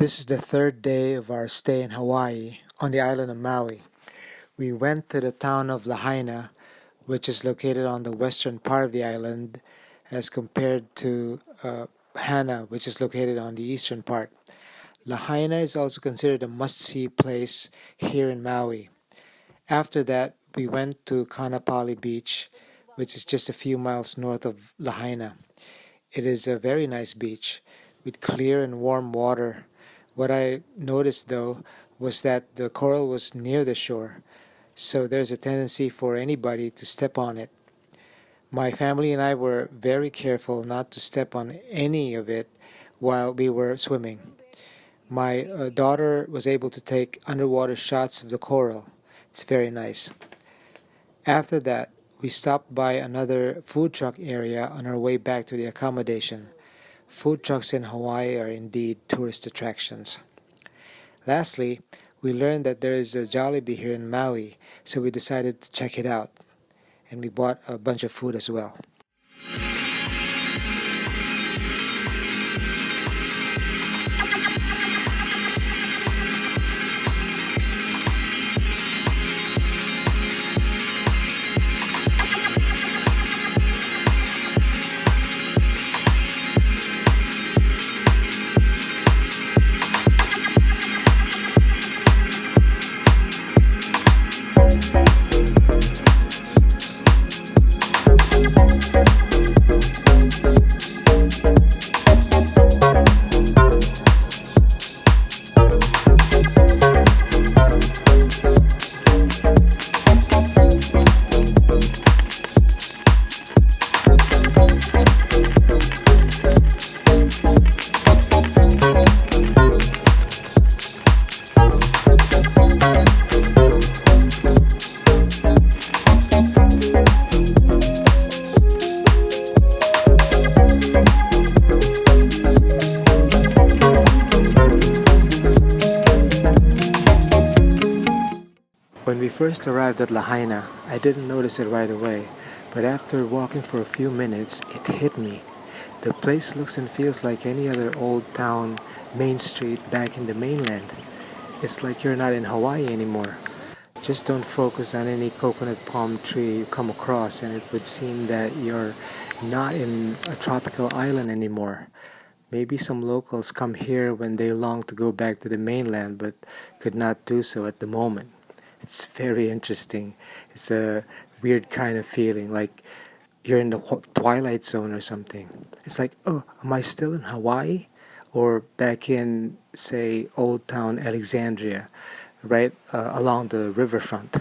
This is the third day of our stay in Hawaii on the island of Maui. We went to the town of Lahaina, which is located on the western part of the island, as compared to Hana, which is located on the eastern part. Lahaina is also considered a must see place here in Maui. After that, we went to Kanapali Beach, which is just a few miles north of Lahaina. It is a very nice beach with clear and warm water. What I noticed though was that the coral was near the shore, so there's a tendency for anybody to step on it. My family and I were very careful not to step on any of it while we were swimming. My daughter was able to take underwater shots of the coral. It's very nice. After that, we stopped by another food truck area on our way back to the accommodation. Food trucks in Hawaii are indeed tourist attractions. Lastly, we learned that there is a Jollibee here in Maui, so we decided to check it out. And we bought a bunch of food as well. When we first arrived at Lahaina, I didn't notice it right away, but after walking for a few minutes, it hit me. The place looks and feels like any other old town, main street back in the mainland. It's like you're not in Hawaii anymore. Just don't focus on any coconut palm tree you come across and it would seem that you're not in a tropical island anymore. Maybe some locals come here when they long to go back to the mainland but could not do so at the moment. It's very interesting. It's a weird kind of feeling, like you're in the twilight zone or something. It's like, oh, am I still in Hawaii? Or back in, say, Old Town Alexandria, right along the riverfront.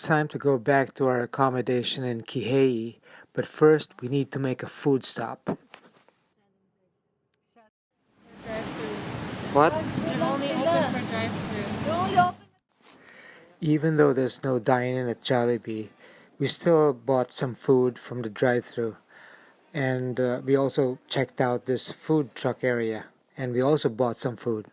time to go back to our accommodation in Kihei, but first we need to make a food stop. What? They're only open for drive-thru. Even though there's no dine-in at Jollibee, we still bought some food from the drive-thru, and we also checked out this food truck area, and we also bought some food.